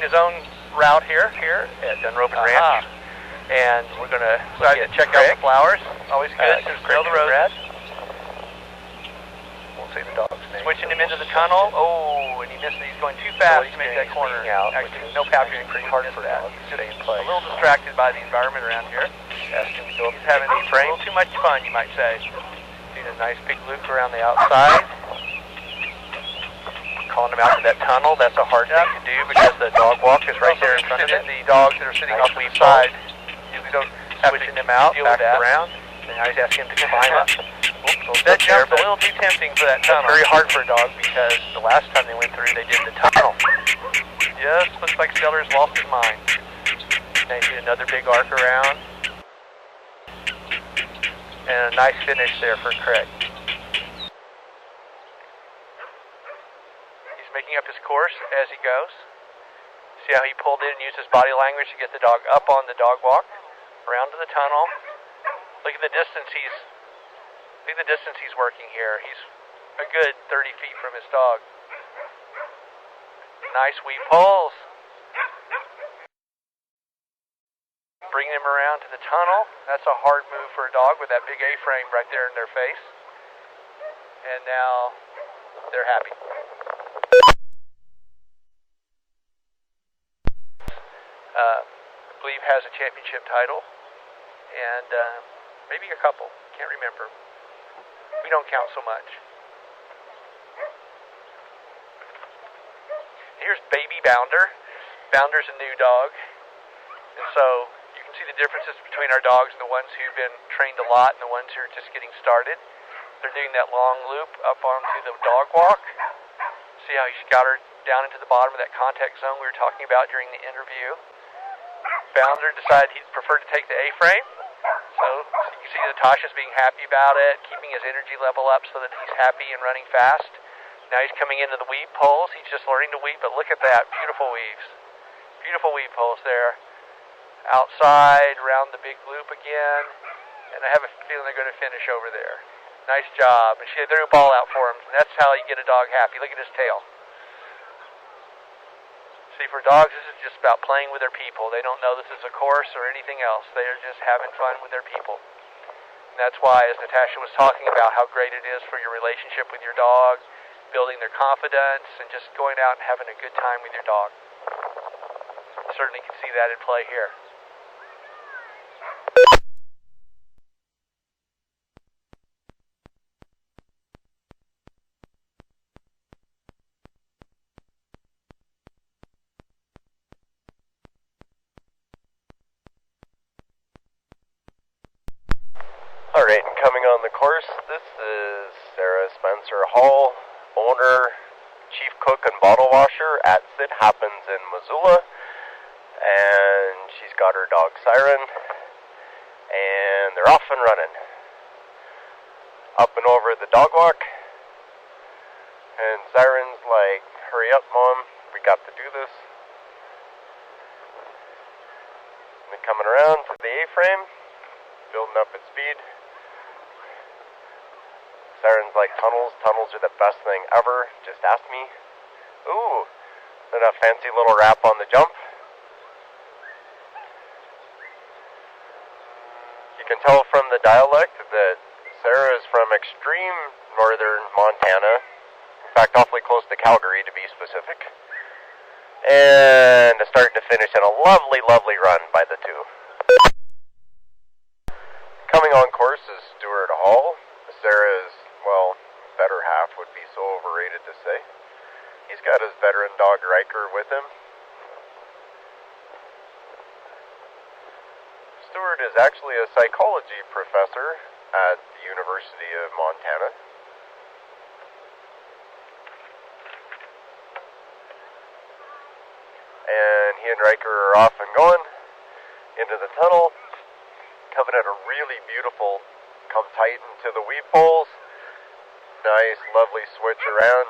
keeping his own route here at Dunrovin Ranch. And we're going to check out the flowers. Always good to smell the roses. We'll see the dog's name. Switching him into the tunnel. Oh, and he missed it. He's going too fast to make that corner. Actually, no pattern. Pretty hard for that. Stay in place. A little distracted by the environment around here. Asked him to go up. He's having a little too much fun, you might say. Doing a nice big loop around the outside. Calling him out to that tunnel. That's a hard thing to do because the dog walk is right there in front of it. The dogs that are sitting off the side, you don't have to them out, back around. And now he's asking him to climb up. That jump's a little too tempting for that tunnel. It's very hard for a dog because the last time they went through, they did the tunnel. Just looks like Stellar's lost his mind. Now you see another big arc around. And a nice finish there for Craig. Making up his course as he goes. See how he pulled in and used his body language to get the dog up on the dog walk, around to the tunnel. Look at the distance he's working here. He's a good 30 feet from his dog. Nice weave pulls. Bringing him around to the tunnel. That's a hard move for a dog with that big A-frame right there in their face. And now they're happy. I believe has a championship title, and maybe a couple, can't remember. We don't count so much. Here's Baby Bounder. Bounder's a new dog, and so you can see the differences between our dogs, the ones who've been trained a lot and the ones who are just getting started. They're doing that long loop up onto the dog walk. See how he's got her down into the bottom of that contact zone we were talking about during the interview. Bounder decided he'd prefer to take the A-frame, so you can see Natasha's being happy about it, keeping his energy level up so that he's happy and running fast. Now he's coming into the weave poles. He's just learning to weave, but look at that, beautiful weaves. Beautiful weave poles there. Outside, around the big loop again, and I have a feeling they're going to finish over there. Nice job, and she threw a ball out for him, and that's how you get a dog happy. Look at his tail. See, for dogs, this is just about playing with their people. They don't know this is a course or anything else. They are just having fun with their people. And that's why, as Natasha was talking about, how great it is for your relationship with your dog, building their confidence, and just going out and having a good time with your dog. You certainly can see that in play here. Alright, and coming on the course, this is Sarah Spencer Hall, owner, chief cook, and bottle washer at Sit Happens in Missoula. And she's got her dog Siren, and they're off and running. Up and over the dog walk, and Siren's like, hurry up, Mom, we got to do this. And then coming around to the A-frame, building up its speed. Siren's like, tunnels are the best thing ever, just ask me. Ooh, then a fancy little wrap on the jump. You can tell from the dialect that Sarah is from extreme northern Montana, in fact awfully close to Calgary to be specific. And a start to finish in a lovely, lovely run by the two. Coming on course is Stuart Hall. Sarah's, well, better half would be so overrated to say. He's got his veteran dog Riker with him. Stuart is actually a psychology professor at the University of Montana. And he and Riker are off and going into the tunnel, coming at a really beautiful come tight into the weave poles. Nice, lovely switch around.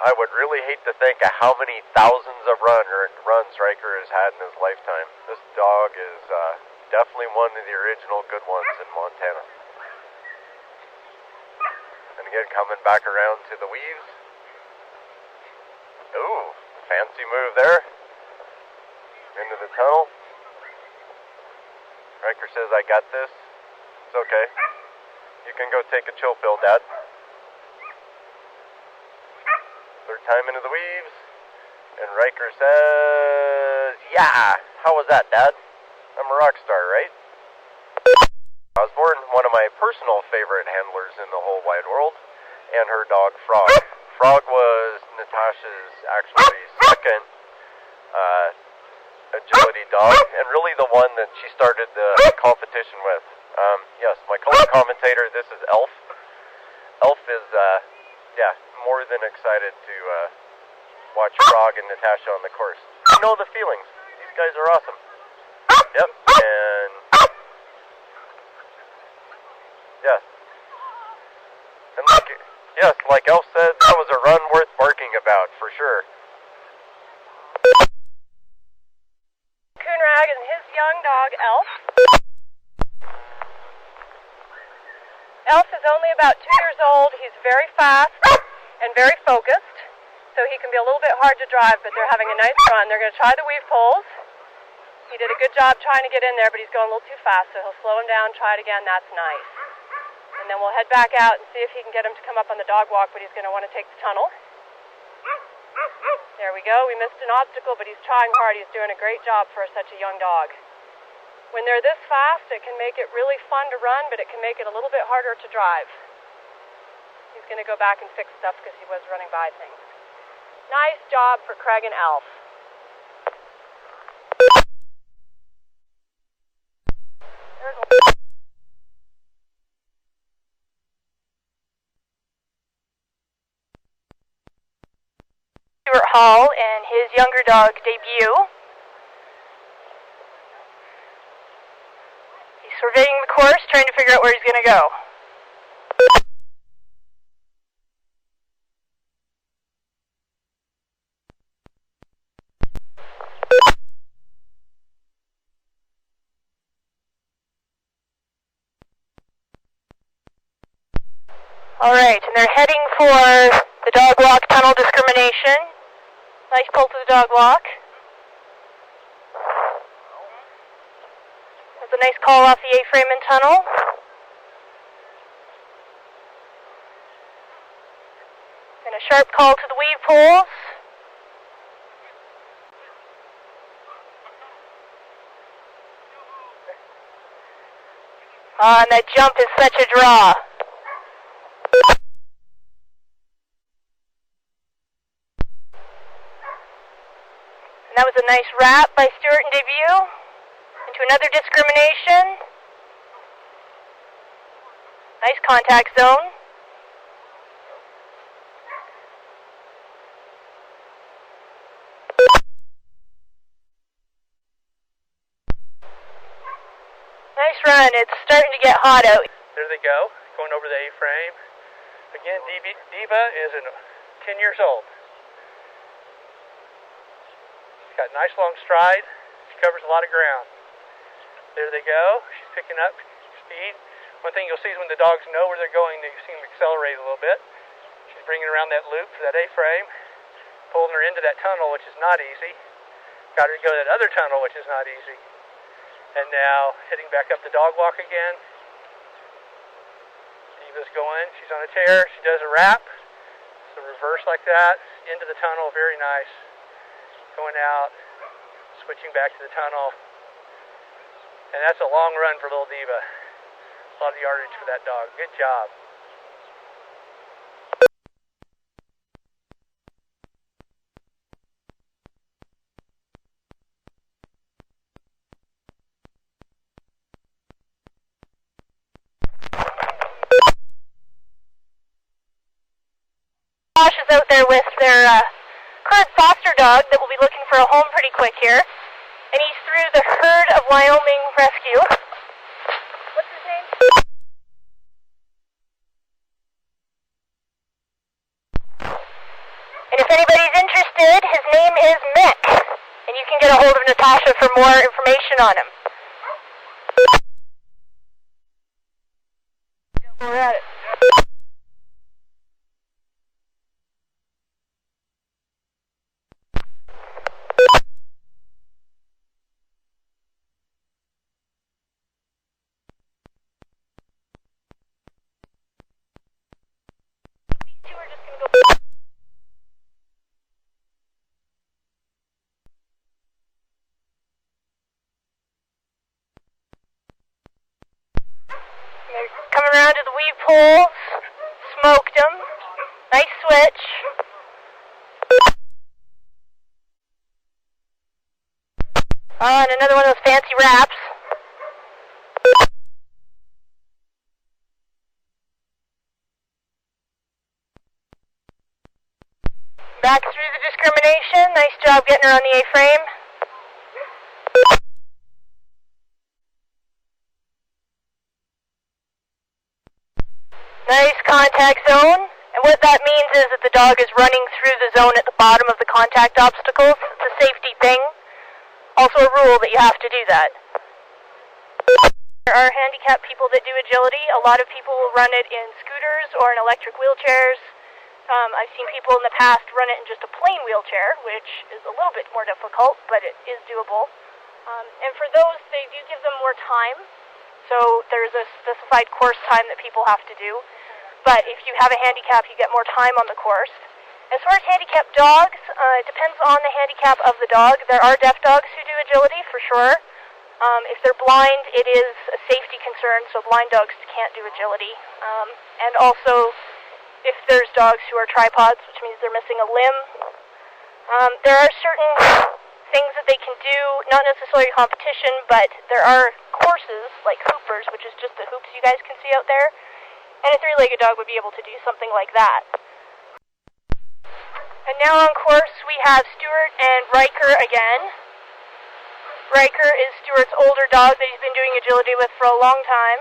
I would really hate to think of how many thousands of runs Riker has had in his lifetime. This dog is definitely one of the original good ones in Montana. And again, coming back around to the weaves. Ooh, Fancy move there. Into the tunnel. Riker says, I got this. It's okay. You can go take a chill pill, Dad. Third time into the weaves. And Riker says, yeah, how was that, Dad? I'm a rock star, right? Osborne, one of my personal favorite handlers in the whole wide world, and her dog, Frog. Frog was Natasha's actually second agility dog, and really the one that she started the competition with. Yes, my color commentator, this is Elf. Elf is, more than excited to watch Frog and Natasha on the course. You know the feelings. These guys are awesome. Yep, and yes. And like Elf said, that was a run worth barking about, for sure. Coonrag and his young dog, Elf. Elf is only about 2 years old. He's very fast and very focused, so he can be a little bit hard to drive, but they're having a nice run. They're going to try the weave poles. He did a good job trying to get in there, but he's going a little too fast, so he'll slow him down, try it again. That's nice. And then we'll head back out and see if he can get him to come up on the dog walk, but he's going to want to take the tunnel. There we go. We missed an obstacle, but he's trying hard. He's doing a great job for such a young dog. When they're this fast, it can make it really fun to run, but it can make it a little bit harder to drive. He's going to go back and fix stuff because he was running by things. Nice job for Craig and Elf. Stuart Hall and his younger dog debut. He's surveying the course, trying to figure out where he's going to go. Alright, and they're heading for the dog walk tunnel discrimination. Nice pull to the dog walk. That's a nice call off the A-frame and tunnel. And a sharp call to the weave poles. And that jump is such a draw. That was a nice wrap by Stuart and debut into another discrimination. Nice contact zone. Nice run. It's starting to get hot out. There they go, going over the A-frame. Again, Diva is 10 years old. Got a nice long stride. She covers a lot of ground. There they go. She's picking up speed. One thing you'll see is when the dogs know where they're going, they seem to accelerate a little bit. She's bringing around that loop for that A-frame, pulling her into that tunnel, which is not easy. Got her to go to that other tunnel, which is not easy. And now heading back up the dog walk again. Diva's going. She's on a tear. She does a wrap. So reverse like that. Into the tunnel. Very nice. Going out, switching back to the tunnel, and that's a long run for little Diva. A lot of yardage for that dog. Good job. Josh is out there with their current foster dog that will be looking for a home pretty quick here. And he's through the herd of Wyoming Rescue. What's his name? And if anybody's interested, his name is Mick. And you can get a hold of Natasha for more information on him. We're at it. weave pulls. Smoked them. Nice switch. And another one of those fancy wraps. Back through the discrimination. Nice job getting her on the A-frame. Nice contact zone. And what that means is that the dog is running through the zone at the bottom of the contact obstacles. It's a safety thing. Also a rule that you have to do that. There are handicapped people that do agility. A lot of people will run it in scooters or in electric wheelchairs. I've seen people in the past run it in just a plain wheelchair, which is a little bit more difficult, but it is doable. And for those, they do give them more time. So there's a specified course time that people have to do. But if you have a handicap, you get more time on the course. As far as handicapped dogs, it depends on the handicap of the dog. There are deaf dogs who do agility, for sure. If they're blind, it is a safety concern, so blind dogs can't do agility. And also, if there's dogs who are tripods, which means they're missing a limb, there are certain things that they can do, not necessarily competition, but there are courses, like hoopers, which is just the hoops you guys can see out there, and a three-legged dog would be able to do something like that. And now on course we have Stuart and Riker again. Riker is Stuart's older dog that he's been doing agility with for a long time.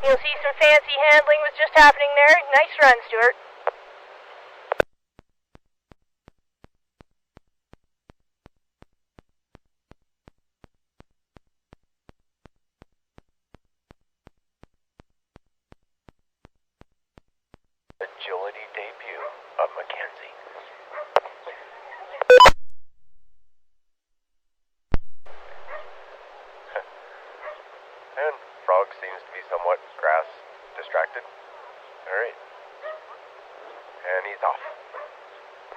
You'll see some fancy handling was just happening there. Nice run, Stuart. Agility debut of Mackenzie. And Frog seems to be somewhat grass distracted. Alright. And he's off.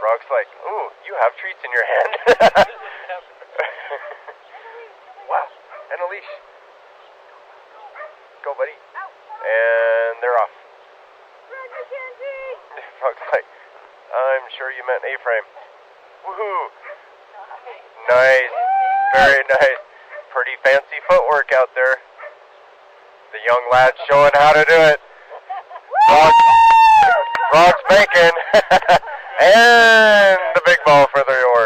Frog's like, ooh, you have treats in your hand. Wow. And a leash. Go, buddy. And they're off. Frog's like, I'm sure you meant A-frame. Woohoo! Nice. Very nice. Pretty fancy footwork out there. The young lad showing how to do it. Frog's making. And the big ball for the reward.